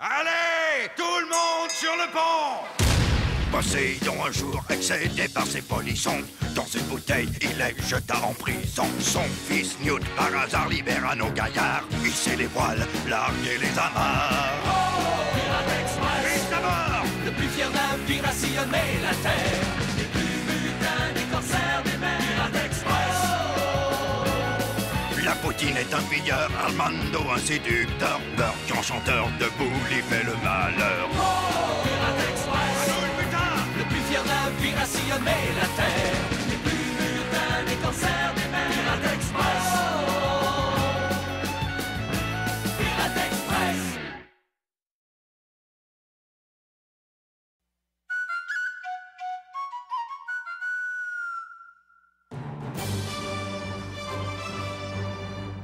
Allez, tout le monde sur le pont! Poséidon un jour, excédé par ses polissons, dans une bouteille, il les jeta en prison. Son fils Newt, par hasard, libéra nos gaillards, hissait les voiles, larguait les amarres. Oh, Pirate Express! Et à bord! Le plus fier navire à sillonner la terre. Les plus mutins des corsaires des mers. Pirate Express! La poutine est un pilleur, Armando un séducteur, Burke enchanteur, debout lui fait le malheur. Oh, Pirate Express! À nous le butin! Le plus fier navire à sillonner la terre. Les plus mutins des corsaires des mers. Pirate Express! Pirate Express!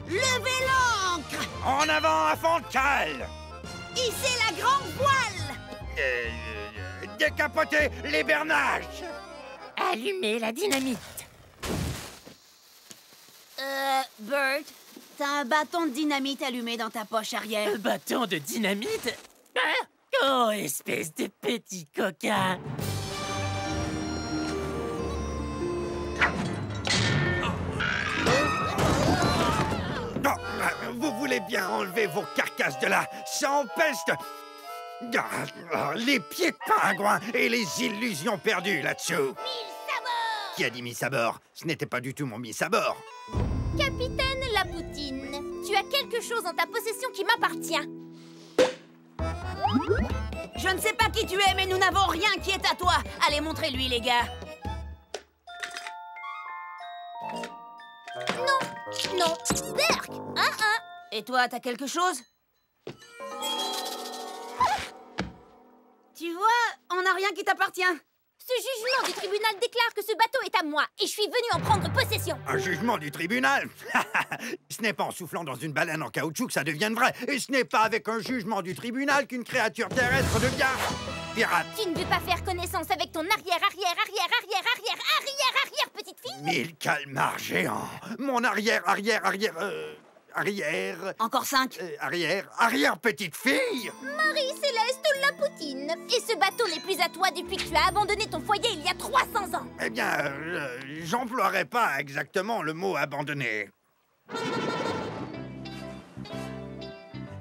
Levez l'ancre! En avant à fond de cale! Hissez la grande voile! Décapoter les bernaches! Allumez la dynamite. Bert, t'as un bâton de dynamite allumé dans ta poche arrière. Un bâton de dynamite? Hein? Oh, espèce de petit coquin! Bon, vous voulez bien enlever vos carcasses de là, ça empeste! Les pieds de pingouin et les illusions perdues là-dessous! Mille sabords! Qui a dit mis à bord? Ce n'était pas du tout mon mis à bord. Capitaine Lapoutine, tu as quelque chose en ta possession qui m'appartient. Je ne sais pas qui tu es, mais nous n'avons rien qui est à toi. Allez, montrez-lui, les gars. Non, Berk! Et toi, t'as quelque chose? Tu vois, on n'a rien qui t'appartient. Ce jugement du tribunal déclare que ce bateau est à moi et je suis venu en prendre possession. Un jugement du tribunal? Ce n'est pas en soufflant dans une baleine en caoutchouc que ça devienne vrai. Et ce n'est pas avec un jugement du tribunal qu'une créature terrestre devient pirate. Tu ne veux pas faire connaissance avec ton arrière, petite fille? Mille calmars géants. Mon arrière, Encore 5. arrière petite fille. Marie-Céleste Lapoutine. Et ce bateau n'est plus à toi depuis que tu as abandonné ton foyer il y a 300 ans. Eh bien, j'emploierai pas exactement le mot abandonné.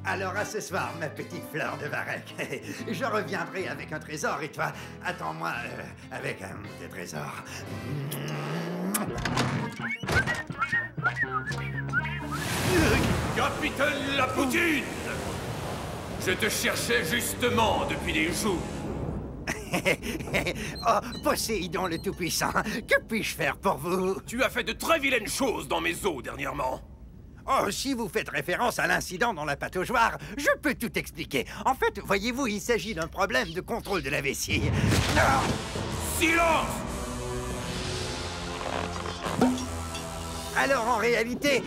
Alors à ce soir, ma petite fleur de Varech. Je reviendrai avec un trésor et toi, attends-moi avec un des trésors. Capitaine Lapoutine! Je te cherchais justement depuis des jours. Oh, Poséidon le Tout-Puissant, que puis-je faire pour vous? Tu as fait de très vilaines choses dans mes eaux dernièrement. Oh, si vous faites référence à l'incident dans la pataugeoire, je peux tout expliquer. En fait, voyez-vous, il s'agit d'un problème de contrôle de la vessie. Ah! Silence! Alors, en réalité,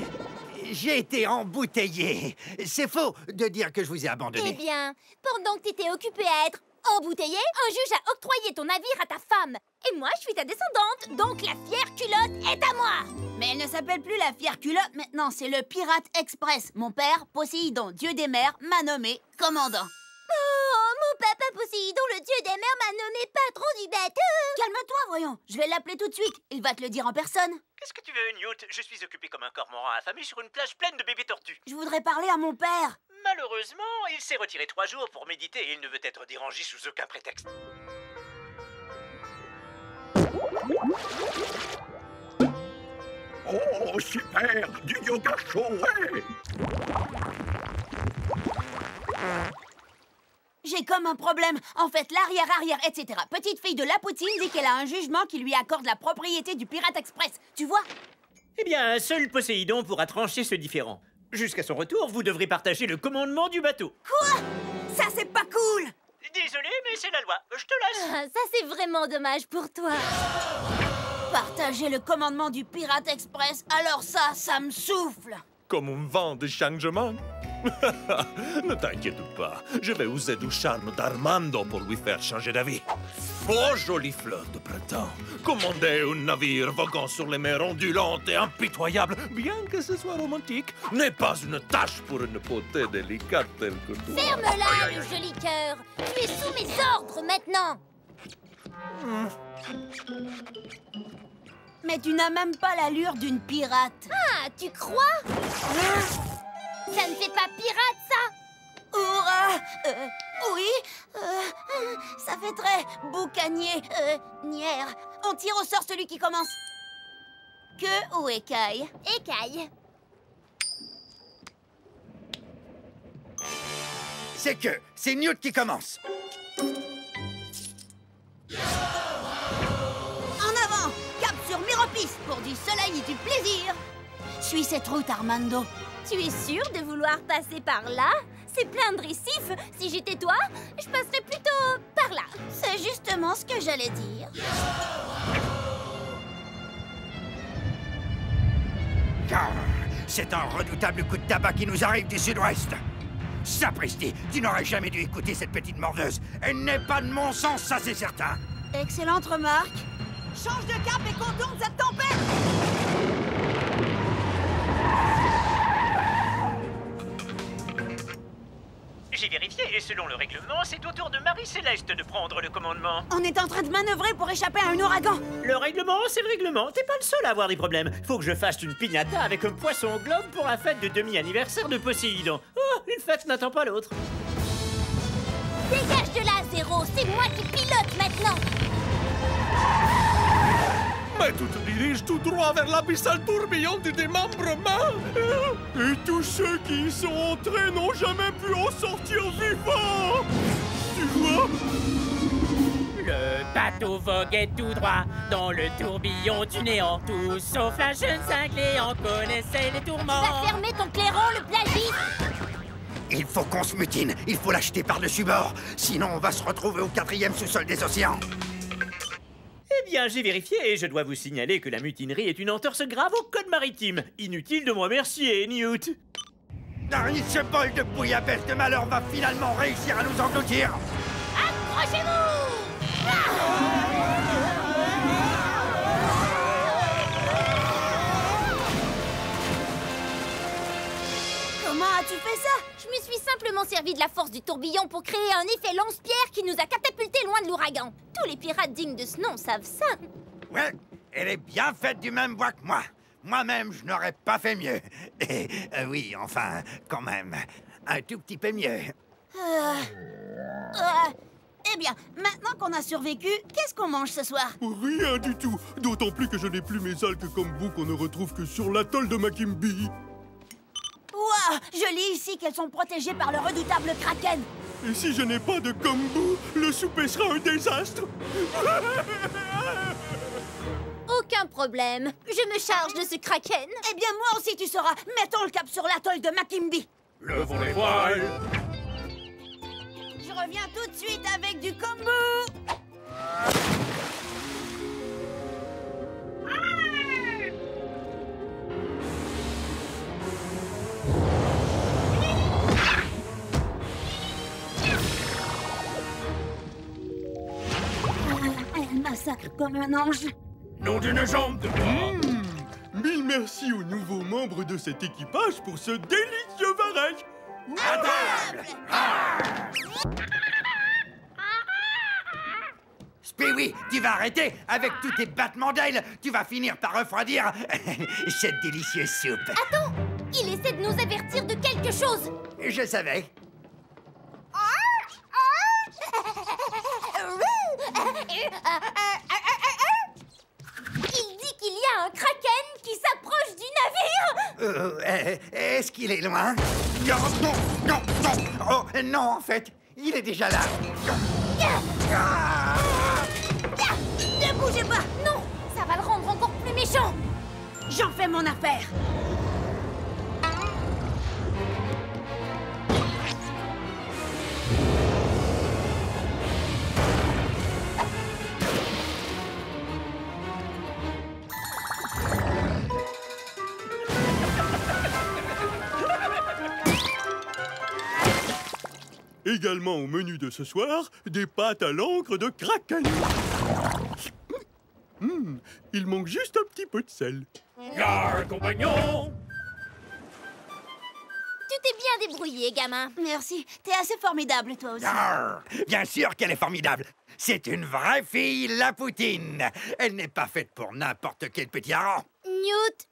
j'ai été embouteillé. C'est faux de dire que je vous ai Eh abandonné. bien, pendant que tu étais occupé à être embouteillé, un juge a octroyé ton navire à ta femme. Et moi, je suis ta descendante, donc la fière culotte est à moi. Mais elle ne s'appelle plus la fière culotte maintenant, c'est le Pirate Express. Mon père, Poséidon, dieu des mers, m'a nommé commandant. Oh, mon papa Poséidon, le dieu des mers, m'a nommé patron du bateau. Calme-toi, voyons. Je vais l'appeler tout de suite. Il va te le dire en personne. Qu'est-ce que tu veux, Newt? Je suis occupé comme un cormoran affamé sur une plage pleine de bébés tortues. Je voudrais parler à mon père. Malheureusement, il s'est retiré 3 jours pour méditer et il ne veut être dérangé sous aucun prétexte. Oh, super! Du yoga chaud, ouais! J'ai comme un problème. En fait, l'arrière, etc. Petite fille de Lapoutine dit qu'elle a un jugement qui lui accorde la propriété du Pirate Express. Tu vois? Eh bien, seul Poséidon pourra trancher ce différend. Jusqu'à son retour, vous devrez partager le commandement du bateau. Quoi? Ça, c'est pas cool! Désolé, mais c'est la loi. Je te laisse. Ah, ça, c'est vraiment dommage pour toi. Partager le commandement du Pirate Express, alors ça me souffle. Comme un vent de changement. Ne t'inquiète pas, je vais user du charme d'Armando pour lui faire changer d'avis. Oh, jolie fleur de printemps, commander un navire voguant sur les mers ondulantes et impitoyables, bien que ce soit romantique, n'est pas une tâche pour une beauté délicate telle que toi. Ferme-la, le joli cœur. Tu es sous mes ordres maintenant. Mais tu n'as même pas l'allure d'une pirate. Ah, tu crois? Ça ne fait pas pirate, ça? Hurrah! Oui, ça fait très boucanier, nière. On tire au sort celui qui commence. Queue ou écaille? Écaille. C'est que, c'est Newt qui commence. En avant! Cap sur Miropis pour du soleil et du plaisir. Suis cette route, Armando. Tu es sûr de vouloir passer par là? C'est plein de récifs. Si j'étais toi, je passerais plutôt par là. C'est justement ce que j'allais dire. Ah, c'est un redoutable coup de tabac qui nous arrive du sud-ouest. Sapristi, tu n'aurais jamais dû écouter cette petite mordeuse. Elle n'est pas de mon sens, ça c'est certain. Excellente remarque. Change de cap et contourne cette tempête! J'ai vérifié et selon le règlement, c'est au tour de Marie-Céleste de prendre le commandement. On est en train de manœuvrer pour échapper à un ouragan. Le règlement, c'est le règlement. T'es pas le seul à avoir des problèmes. Faut que je fasse une piñata avec un poisson au globe pour la fête de demi-anniversaire de Poséidon. Oh, une fête n'attend pas l'autre. Dégage de là, Zéro. C'est moi qui pilote maintenant. Mais tu te diriges tout droit vers l'abyssal tourbillon du démembrement. Et tous ceux qui y sont entrés n'ont jamais pu en sortir vivants. Tu vois? Le bateau voguait tout droit dans le tourbillon du néant. Tout sauf la jeune cinglée en connaissait les tourments. Va fermer ton clairon, le plagiste. Il faut qu'on se mutine, il faut l'acheter par-dessus bord. Sinon on va se retrouver au 4e sous-sol des océans. Eh bien, j'ai vérifié et je dois vous signaler que la mutinerie est une entorse grave au code maritime. Inutile de me remercier, Newt. Ce bol de bouillabaisse de malheur va finalement réussir à nous engloutir. Accrochez-vous. Comment as-tu fait ça? Je me suis simplement servi de la force du tourbillon pour créer un effet lance-pierre qui nous a catapultés loin de l'ouragan. Tous les pirates dignes de ce nom savent ça. Ouais, elle est bien faite du même bois que moi. Moi-même, je n'aurais pas fait mieux. Et, oui, enfin, quand même, un tout petit peu mieux. Eh bien, maintenant qu'on a survécu, qu'est-ce qu'on mange ce soir? Rien du tout. D'autant plus que je n'ai plus mes algues comme vous qu'on ne retrouve que sur l'atoll de Makimbi. Ouah! Je lis ici qu'elles sont protégées par le redoutable Kraken. Et si je n'ai pas de kombu, le souper sera un désastre. Aucun problème. Je me charge de ce kraken. Eh bien, moi aussi tu sauras. Mettons le cap sur l'atoll de Makimbi. Levons les voiles. Je reviens tout de suite avec du kombu. Elle massacre comme un ange. Nom d'une jambe de bois. Mille merci aux nouveaux membres de cet équipage pour ce délicieux varech. À table! Speedy, tu vas arrêter. Avec tous tes battements d'ailes, tu vas finir par refroidir cette délicieuse soupe. Attends, il essaie de nous avertir de quelque chose. Je savais. Il dit qu'il y a un kraken qui s'approche du navire. Est-ce qu'il est loin? Non, non, non, non. Oh, non, en fait, il est déjà là. Ne bougez pas! Non, ça va le rendre encore plus méchant. J'en fais mon affaire. Également au menu de ce soir, des pâtes à l'encre de Kraken. Il manque juste un petit peu de sel. Yar, compagnon! Tu t'es bien débrouillé, gamin. Merci, t'es assez formidable, toi aussi. Arr, bien sûr qu'elle est formidable. C'est une vraie fille, la poutine. Elle n'est pas faite pour n'importe quel petit hareng. Newt,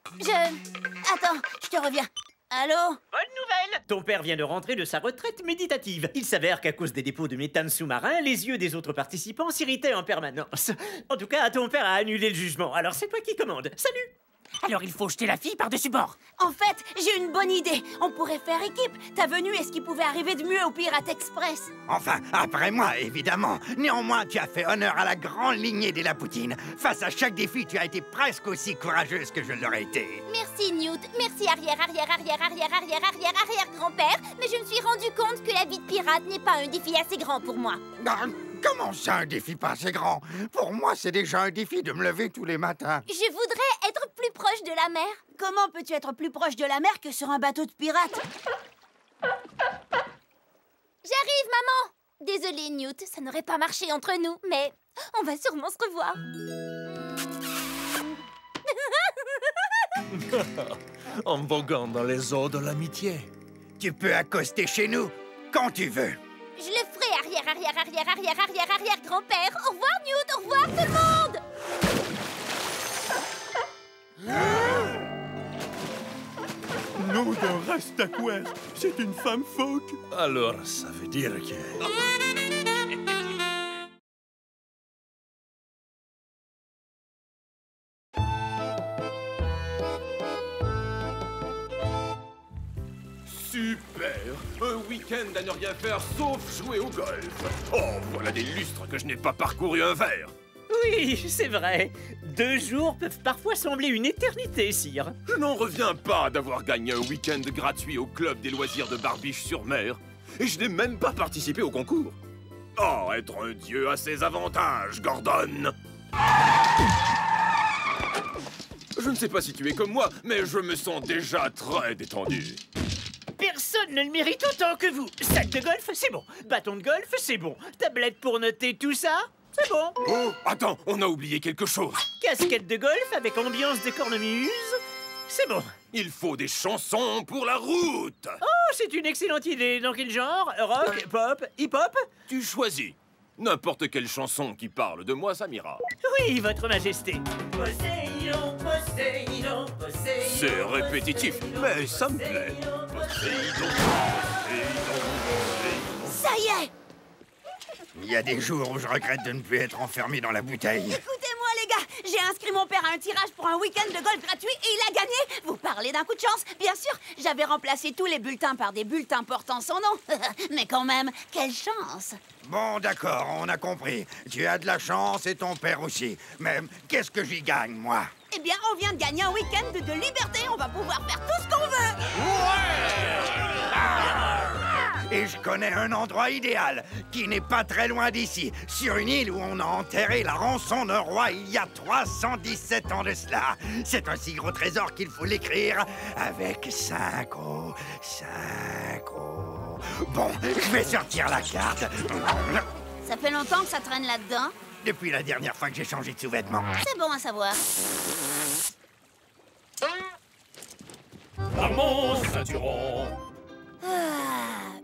Attends, je te reviens. Allô? Bonne nouvelle! Ton père vient de rentrer de sa retraite méditative. Il s'avère qu'à cause des dépôts de méthane sous-marin, les yeux des autres participants s'irritaient en permanence. En tout cas, ton père a annulé le jugement, alors c'est toi qui commandes. Salut! Alors il faut jeter la fille par-dessus bord. En fait, j'ai une bonne idée. On pourrait faire équipe. Ta venue est ce qui pouvait arriver de mieux au Pirate Express. Enfin, après moi, évidemment. Néanmoins, tu as fait honneur à la grande lignée des Lapoutines. Face à chaque défi, tu as été presque aussi courageuse que je l'aurais été. merci Newt, merci arrière-grand-père, mais je me suis rendu compte que la vie de pirate n'est pas un défi assez grand pour moi. Ah, comment ça, un défi pas assez grand? Pour moi, c'est déjà un défi de me lever tous les matins. Je voudrais être plus proche de la mer. Comment peux-tu être plus proche de la mer que sur un bateau de pirates? J'arrive, maman. Désolée, Newt, ça n'aurait pas marché entre nous, mais on va sûrement se revoir. En voguant dans les eaux de l'amitié. Tu peux accoster chez nous quand tu veux. Je le ferai, arrière-grand-père. Au revoir, Newt, au revoir tout le monde. Nom d'un rastaquouère, c'est une femme phoque. Alors, ça veut dire que... Super! Un week-end à ne rien faire sauf jouer au golf. Oh, voilà des lustres que je n'ai pas parcouru un verre. Oui, c'est vrai. 2 jours peuvent parfois sembler une éternité, sire. Je n'en reviens pas d'avoir gagné un week-end gratuit au club des loisirs de Barbiche-sur-Mer. Et je n'ai même pas participé au concours. Oh, être un dieu a ses avantages, Gordon! Je ne sais pas si tu es comme moi, mais je me sens déjà très détendu. Personne ne le mérite autant que vous. Sac de golf, c'est bon. Bâton de golf, c'est bon. Tablette pour noter tout ça, c'est bon. Oh, attends, on a oublié quelque chose. Casquette de golf avec ambiance de cornemuse, c'est bon. Il faut des chansons pour la route. Oh, c'est une excellente idée. Dans quel genre? Rock, pop, hip-hop? Tu choisis. N'importe quelle chanson qui parle de moi, ça m'ira. Oui, votre majesté. Poséidon, Poséidon, Poséidon. C'est répétitif, mais ça me plaît. Poséidon, Poséidon, Poséidon. Ça y est! Il y a des jours où je regrette de ne plus être enfermé dans la bouteille. Écoutez-moi, les gars, j'ai inscrit mon père à un tirage pour un week-end de golf gratuit et il a gagné. Vous parlez d'un coup de chance? Bien sûr, j'avais remplacé tous les bulletins par des bulletins portant son nom. Mais quand même, quelle chance! Bon, d'accord, on a compris. Tu as de la chance et ton père aussi. Mais qu'est-ce que j'y gagne, moi? Eh bien, on vient de gagner un week-end de liberté. On va pouvoir faire tout ce qu'on veut. Et je connais un endroit idéal, qui n'est pas très loin d'ici, sur une île où on a enterré la rançon d'un roi il y a 317 ans de cela. C'est un si gros trésor qu'il faut l'écrire avec 5 O, 5 O. Bon, je vais sortir la carte. Ça fait longtemps que ça traîne là-dedans. Depuis la dernière fois que j'ai changé de sous-vêtements. C'est bon à savoir. Par mon ceinturon. Ah,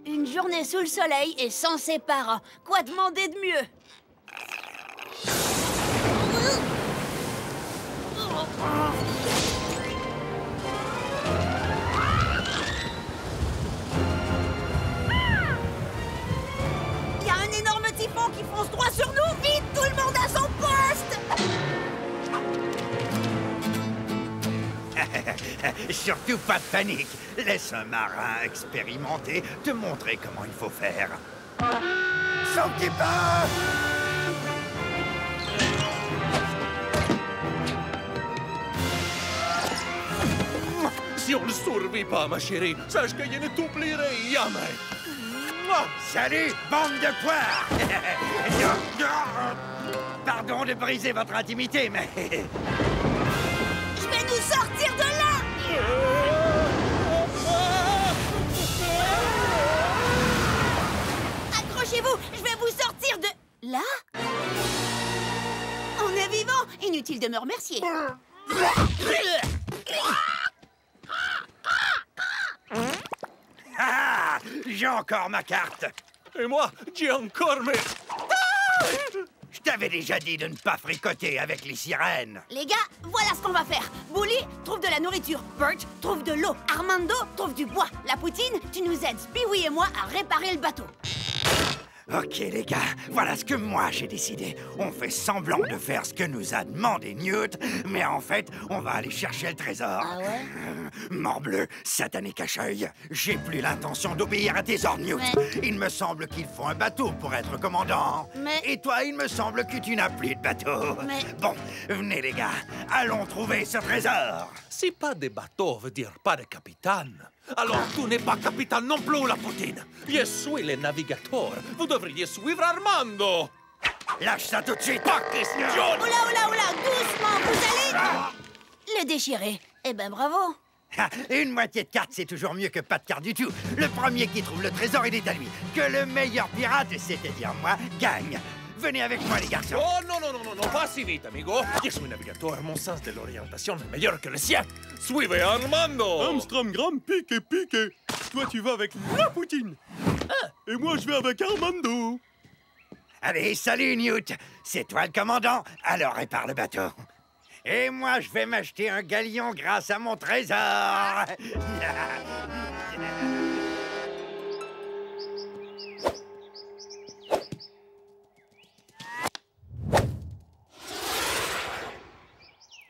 une journée sous le soleil et sans ses parents. Quoi demander de mieux? Il y a un énorme typhon qui fonce droit sur nous. Vite, tout le monde à son poste! Surtout pas de panique. Laisse un marin expérimenté te montrer comment il faut faire. Shopkeeper! Si on ne survit pas, ma chérie, sache que je ne t'oublierai jamais. Salut, bande de poires! Pardon de briser votre intimité, mais... Je vais nous sortir de là! Dépêchez-vous, je vais vous sortir de... Là? On est vivant! Inutile de me remercier. Ah! J'ai encore ma carte. Et moi, j'ai encore mes... Je t'avais déjà dit de ne pas fricoter avec les sirènes. Les gars, voilà ce qu'on va faire. Bully, trouve de la nourriture. Bert, trouve de l'eau. Armando, trouve du bois. La poutine, tu nous aides, Pee-wee et moi, à réparer le bateau. Ok les gars, voilà ce que moi j'ai décidé. On fait semblant de faire ce que nous a demandé Newt, mais en fait, on va aller chercher le trésor. Ah ouais? Morbleu, satané cache-œil. J'ai plus l'intention d'obéir à tes ordres, Newt. Mais- Il me semble qu'il faut un bateau pour être commandant. Mais- Et toi, il me semble que tu n'as plus de bateau. Mais- Bon, venez les gars, allons trouver ce trésor. Si pas de bateau veut dire pas de capitaine, alors tu n'es pas capitaine non plus, la poutine. Je suis le navigateur. Vous devriez suivre Armando. Lâche ça tout de suite. Pas question. Oula, doucement, vous allez... Le déchirer. Eh ben, bravo. Ah, une moitié de carte, c'est toujours mieux que pas de carte du tout. Le premier qui trouve le trésor, il est à lui. Que le meilleur pirate, c'est-à-dire moi, gagne. Venez avec moi, les garçons. Oh non, pas si vite, amigo. Je suis navigateur, mon sens de l'orientation est meilleur que le sien. Suivez Armando. Amstramgram, piqué. Toi, tu vas avec la poutine. Et moi, je vais avec Armando. Allez, salut, Newt. C'est toi le commandant, alors répare le bateau. Et moi, je vais m'acheter un galion grâce à mon trésor.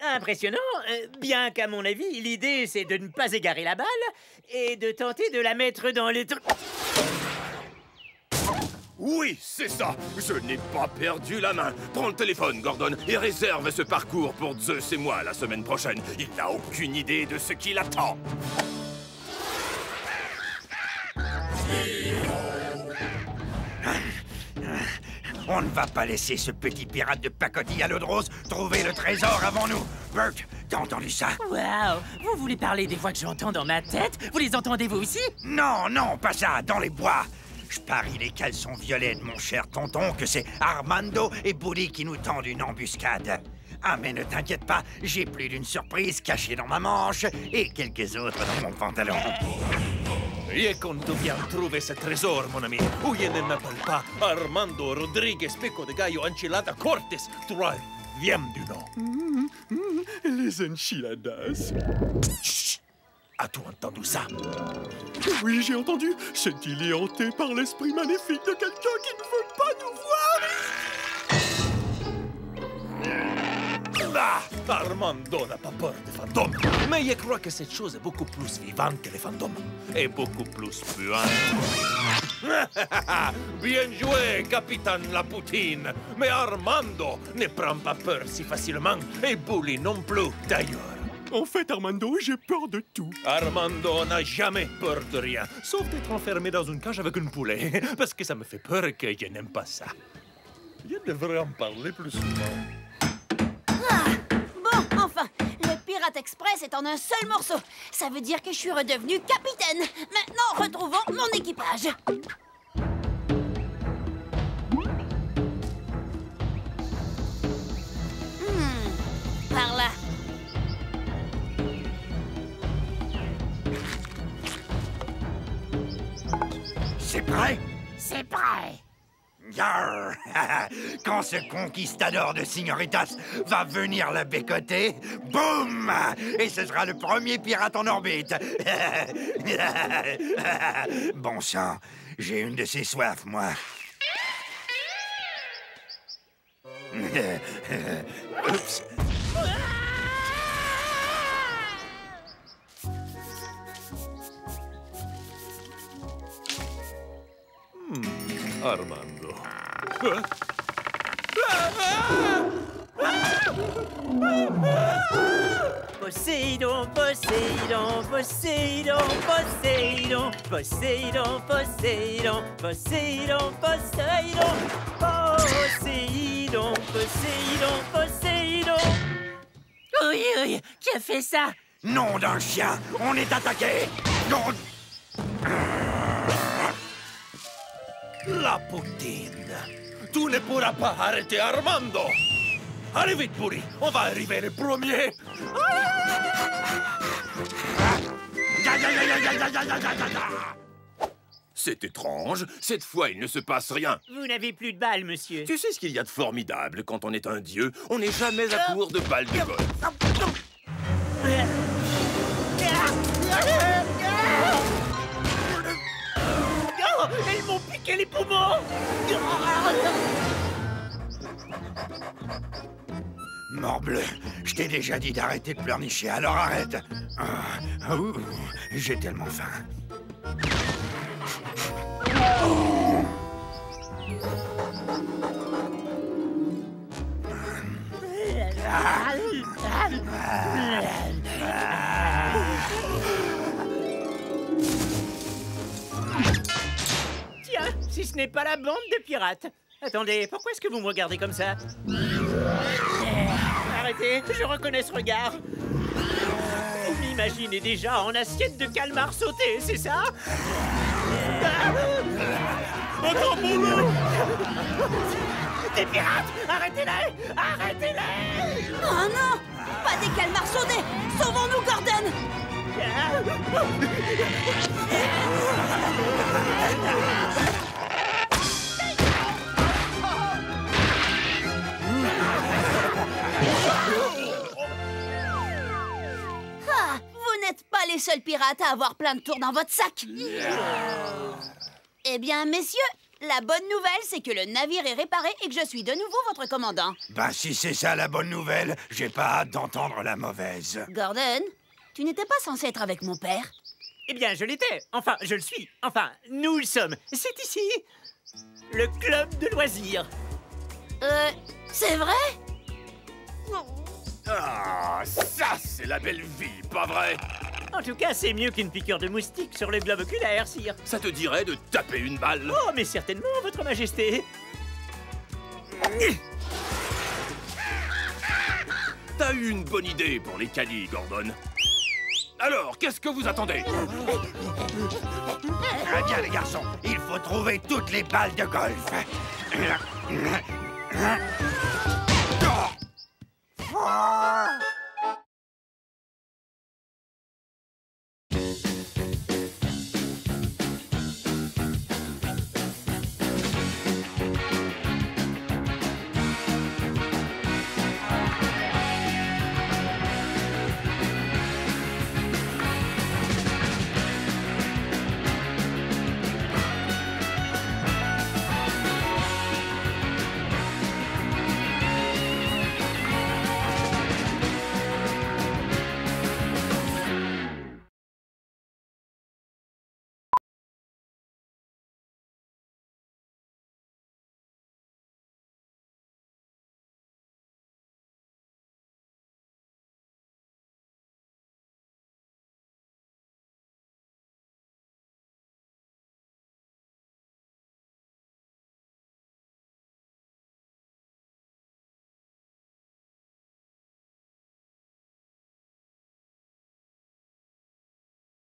Impressionnant, bien qu'à mon avis, l'idée c'est de ne pas égarer la balle et de tenter de la mettre dans le trou. Oui, c'est ça. Je n'ai pas perdu la main. Prends le téléphone, Gordon, et réserve ce parcours pour Zeus et moi la semaine prochaine. Il n'a aucune idée de ce qui l'attend. On ne va pas laisser ce petit pirate de pacotille à l'eau de rose trouver le trésor avant nous. Bert, t'as entendu ça? Waouh! Vous voulez parler des voix que j'entends dans ma tête? Vous les entendez vous aussi? Non, pas ça, dans les bois. Je parie les caleçons violets de mon cher tonton que c'est Armando et Bully qui nous tendent une embuscade. Ah, mais ne t'inquiète pas, j'ai plus d'une surprise cachée dans ma manche et quelques autres dans mon pantalon. Je compte bien trouver ce trésor, mon ami. Ou je ne m'appelle pas Armando Rodriguez Pico de Gallo Enchilada Cortes. Troisième du nom. Les enchiladas. Chut! As-tu entendu ça? Oui, j'ai entendu. Cette-il est hanté par l'esprit maléfique de quelqu'un qui ne veut pas nous voir. Ah, Armando n'a pas peur des fantômes. Mais je crois que cette chose est beaucoup plus vivante que les fantômes. Et beaucoup plus puante. Bien joué, capitaine la poutine. Mais Armando ne prend pas peur si facilement. Et Bully non plus, d'ailleurs. En fait, Armando, j'ai peur de tout. Armando n'a jamais peur de rien, sauf d'être enfermé dans une cage avec une poulet, parce que ça me fait peur et que je n'aime pas ça. Je devrais en parler plus souvent. Bon, enfin, le Pirate Express est en un seul morceau. Ça veut dire que je suis redevenu capitaine. Maintenant, retrouvons mon équipage. Par là. C'est prêt? C'est prêt. Yarr! Quand ce conquistador de Signoritas va venir la bécoter, boum! Et ce sera le premier pirate en orbite. Bon sang, j'ai une de ces soifs, moi. Oups! Armando. Poséidon, Poséidon, Poséidon, Poséidon, Poséidon, Poséidon, Poséidon, Poséidon, Poséidon, Poséidon, Poséidon. Oui, qui a fait ça? Nom d'un chien, on est attaqué! Non! La poutine. Tu ne pourras pas arrêter Armando. Allez vite, pourri. On va arriver les premiers. C'est étrange. Cette fois, il ne se passe rien. Vous n'avez plus de balles, monsieur. Tu sais ce qu'il y a de formidable quand on est un dieu? On n'est jamais à court de balles de golf. Oh, elles m'ont piqué les poumons. Morbleu, je t'ai déjà dit d'arrêter de pleurnicher, alors arrête. J'ai tellement faim. Tiens, si ce n'est pas la bande de pirates. Attendez, pourquoi est-ce que vous me regardez comme ça? Arrêtez, je reconnais ce regard. Vous m'imaginez déjà en assiette de calmar sauté, c'est ça? Attrapons-le! Des pirates! Arrêtez-les! Arrêtez-les! Oh non! Pas des calmars saudés! Sauvons-nous, Gordon! Ah, vous n'êtes pas les seuls pirates à avoir plein de tours dans votre sac. Eh bien, messieurs, la bonne nouvelle, c'est que le navire est réparé et que je suis de nouveau votre commandant. Bah si c'est ça la bonne nouvelle, j'ai pas hâte d'entendre la mauvaise. Gordon, tu n'étais pas censé être avec mon père? Eh bien, je l'étais. Enfin, je le suis. Enfin, nous le sommes. C'est ici. Le club de loisirs. C'est vrai? Ah, ça, c'est la belle vie, pas vrai? En tout cas, c'est mieux qu'une piqûre de moustique sur le globe oculaire, sire. Ça te dirait de taper une balle? Oh, mais certainement, votre majesté. T'as eu une bonne idée pour les caddies, Gordon. Alors, qu'est-ce que vous attendez? Très bien les garçons, il faut trouver toutes les balles de golf. Oh.